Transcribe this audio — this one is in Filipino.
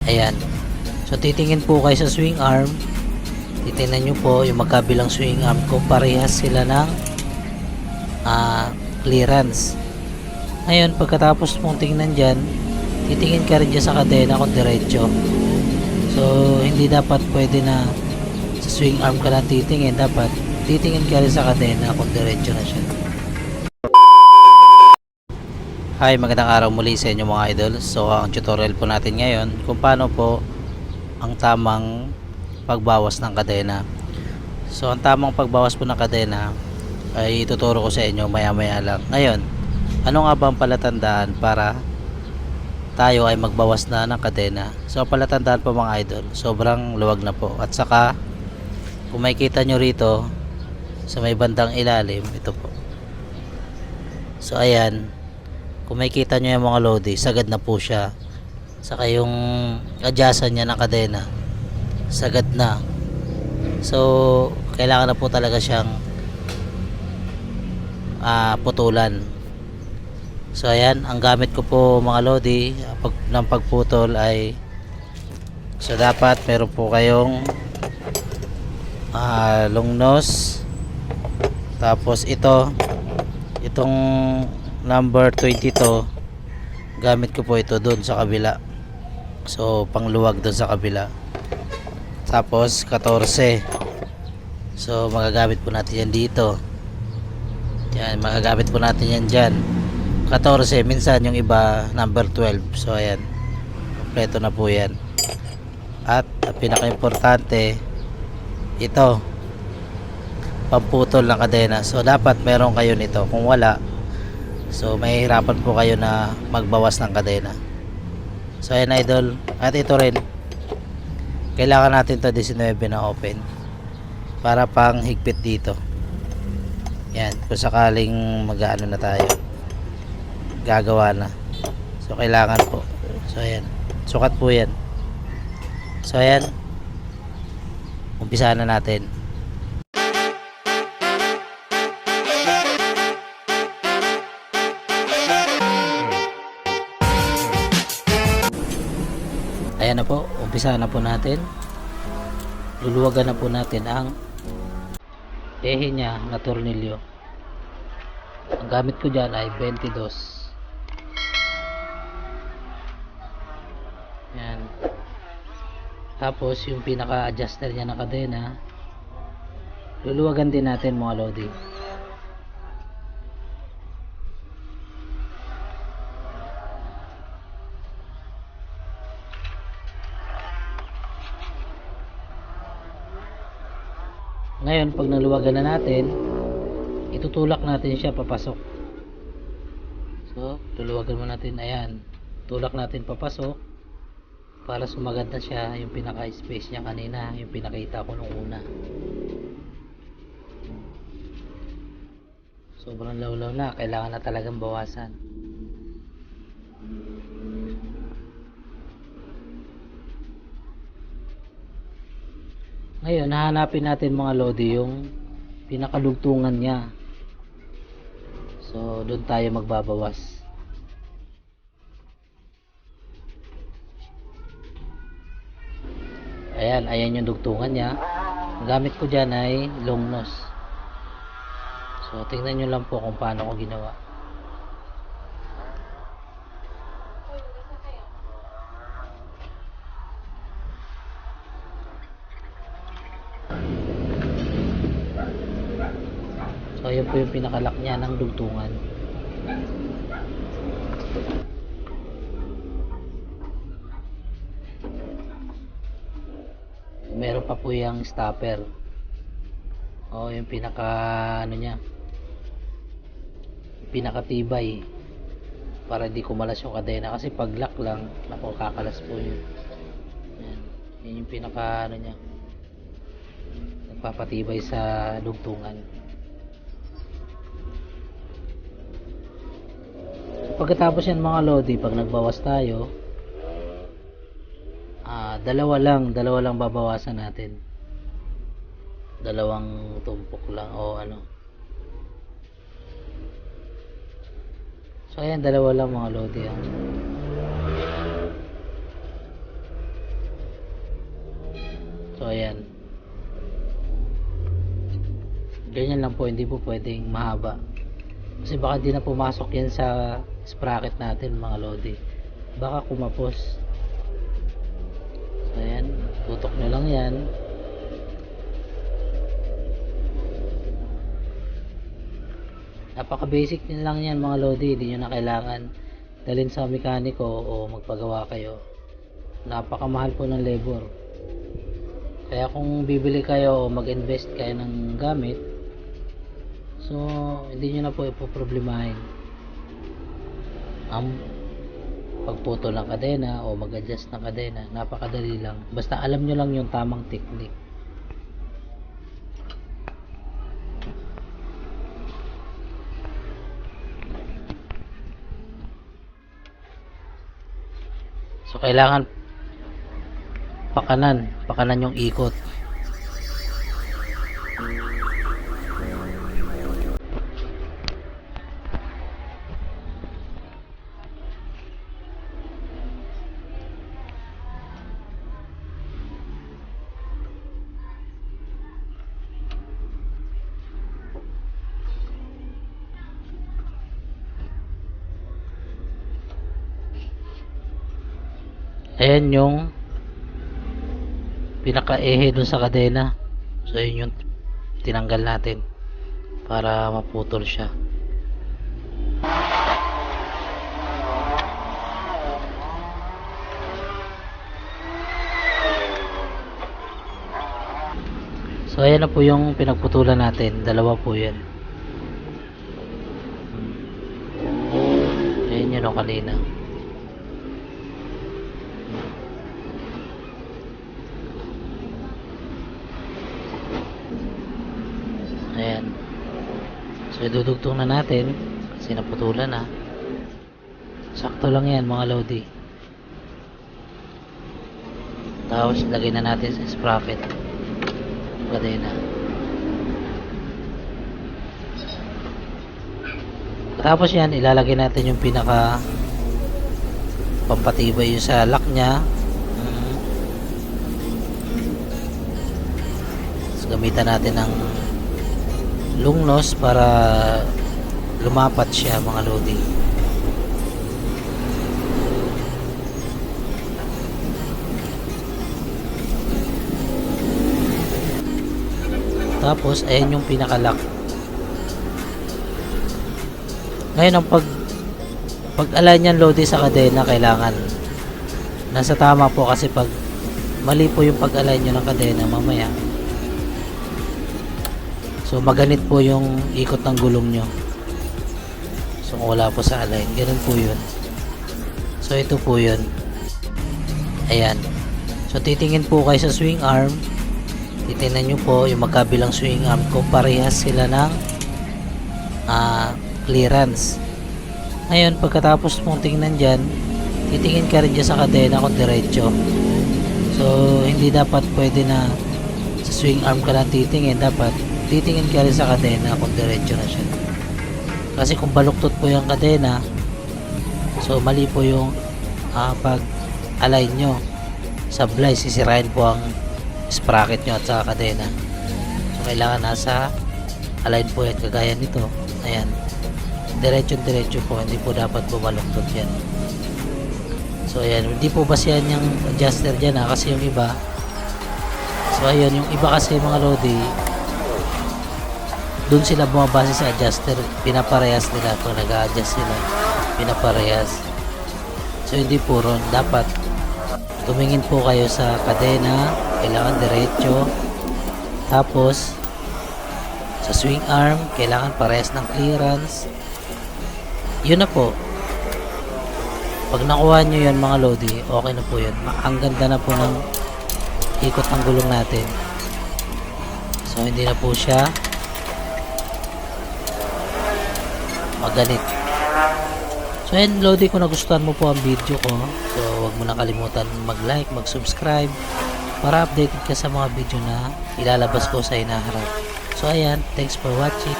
Ayan. So titingin po kayo sa swing arm. Titingnan nyo po yung magkabilang swing arm kung parehas sila ng clearance. Ngayon pagkatapos mong tingnan dyan, titingin ka rin dyan sa kadena kung diretso. So hindi dapat pwede na sa swing arm ka lang titingin. Dapat titingin ka rin sa kadena kung diretso na siya. Hi, magandang araw muli sa inyo mga idol. So ang tutorial po natin ngayon kung paano po ang tamang pagbawas ng kadena. So ang tamang pagbawas po ng kadena ay ituturo ko sa inyo maya maya lang. Ngayon, ano nga ba ang palatandaan para tayo ay magbawas na ng kadena? So ang palatandaan po mga idol, sobrang luwag na po. At saka kung makikita nyo rito sa may bandang ilalim, ito po. So ayan, kung makikita nyo yung mga lodi, sagad na po siya. Saka yung adjustan niya ng kadena, sagad na. So kailangan na po talaga siyang putulan. So ayan, ang gamit ko po mga lodi ng pagputol ay, so dapat meron po kayong long nose. Tapos itong number 22, gamit ko po ito doon sa kabila. So pangluwag doon sa kabila. Tapos 14, so magagamit po natin yan dito. Yan, magagamit po natin yan dyan. 14, minsan yung iba number 12. So ayan, kompleto na po yan. At ang pinaka importante, ito, pamputol ng kadena. So dapat meron kayo nito. Kung wala, so mahihirapan po kayo na magbawas ng kadena. So ayan idol. At ito rin, kailangan natin to 19 na open para pang higpit dito. Yan, kung sakaling mag-ano na tayo, gagawa na. So kailangan po. So ayan, sukat po yan. So ayan, umpisahan na natin. Ayan na po, umpisahan na po natin. Luluwagan na po natin ang ehe niya na tornilyo. Ang gamit ko dyan ay 22. Ayan. Tapos yung pinaka adjuster niya ng kadena, luluwagan din natin mga lodi. Ngayon pag naluwagan na natin, itutulak natin siya papasok. So luluwagan mo natin, ayan, tulak natin papasok para sumagad na siya yung pinaka space niya kanina, yung pinakita ko nung una. Sobrang lawlaw na, kailangan na talagang bawasan. Ngayon hahanapin natin mga lodi yung pinakadugtungan niya. So doon tayo magbabawas. Ayan yung dugtungan niya. Ang gamit ko dyan ay long nose. So tingnan nyo lang po kung paano ko ginawa. So ayan po yung pinakalak niya ng dugtungan. Meron pa po yung stopper. O yung pinaka ano niya, pinakatibay para di kumalas yung kadena, kasi pag lock lang, naku, kakalas po yun. Yan yung pinaka ano niya, nagpapatibay sa dugtungan. Pagkatapos yan mga lodi, pag nagbawas tayo, dalawa lang babawasan natin. Dalawang tumpok lang o ano. So ayan, dalawa lang mga lodi. So ayan, ganyan lang po, hindi po pwedeng mahaba kasi baka di na pumasok yan sa sprocket natin mga lodi, baka kumapos. So ayan, tutok nyo lang yan. Napaka basic din lang yan mga lodi, hindi nyo na kailangan dalhin sa mekaniko o magpagawa kayo. Napakamahal po ng labor, kaya kung bibili kayo o mag-invest kayo ng gamit, so hindi nyo na po ipoproblemahin ang pagputol ng kadena o mag-adjust ng kadena. Napakadali lang, basta alam nyo lang yung tamang technique. So kailangan pakanan yung ikot. Ayan yung pinaka-ehe dun sa kadena. So yun yung tinanggal natin para maputol siya. So ayan na po yung pinagputulan natin, dalawa po yan. Ayan yun o kanina. Ayan. So idudugtong na natin kasi naputulan na. Sakto lang yan mga lodi. Tapos lagay na natin sa sprocket kadena. Tapos yan, ilalagay natin yung pinaka pampatibay yung sa lock nya. So, gamitan natin ng lungnos para lumapat siya mga lodi. Tapos ayan yung pinaka-lock. Ngayon ang pag-align niyan lodi sa kadena, kailangan nasa tama po, kasi pag mali po yung pag-align nyo ng kadena mamaya, so maganit po yung ikot ng gulong nyo. So kung wala po sa align, ganun po yun. So ito po yun. Ayan. So titingin po kayo sa swing arm. Titingnan nyo po yung magkabilang swing arm kung parehas sila ng clearance. Ngayon pagkatapos mong tingnan dyan, titingin ka rin dyan sa kadena kung diretso. So hindi dapat pwede na sa swing arm ka lang titingin, dapat titingin ka rin sa kadena kung diretso na siya. Kasi kung baluktot po yung kadena, so mali po yung pag-align nyo. Sablay, sisirain po ang sprocket nyo at sa kadena. So kailangan nasa align po yan, kagaya nito. Ayan, diretso po, hindi po dapat bumaluktot yan. So ayan, hindi po basihan yung adjuster dyan kasi yung iba, so ayun, yung iba kasi mga lodi, dun sila bumabase sa adjuster, pinaparehas nila kung nag-a-adjust sila, pinaparehas. So hindi po ron, dapat tumingin po kayo sa kadena, kailangan diretso. Tapos sa swing arm, kailangan parehas ng clearance. Yun na po. Pag nakuha nyo yun mga lodi, okay na po yun. Ang ganda na po ng ikot ng gulong natin. So hindi na po siya maganit. So ayan lodi, kung nagustuhan mo po ang video ko, so huwag mo na kalimutan mag-like, mag-subscribe para updated ka sa mga video na ilalabas ko sa hinaharap. So ayan, thanks for watching.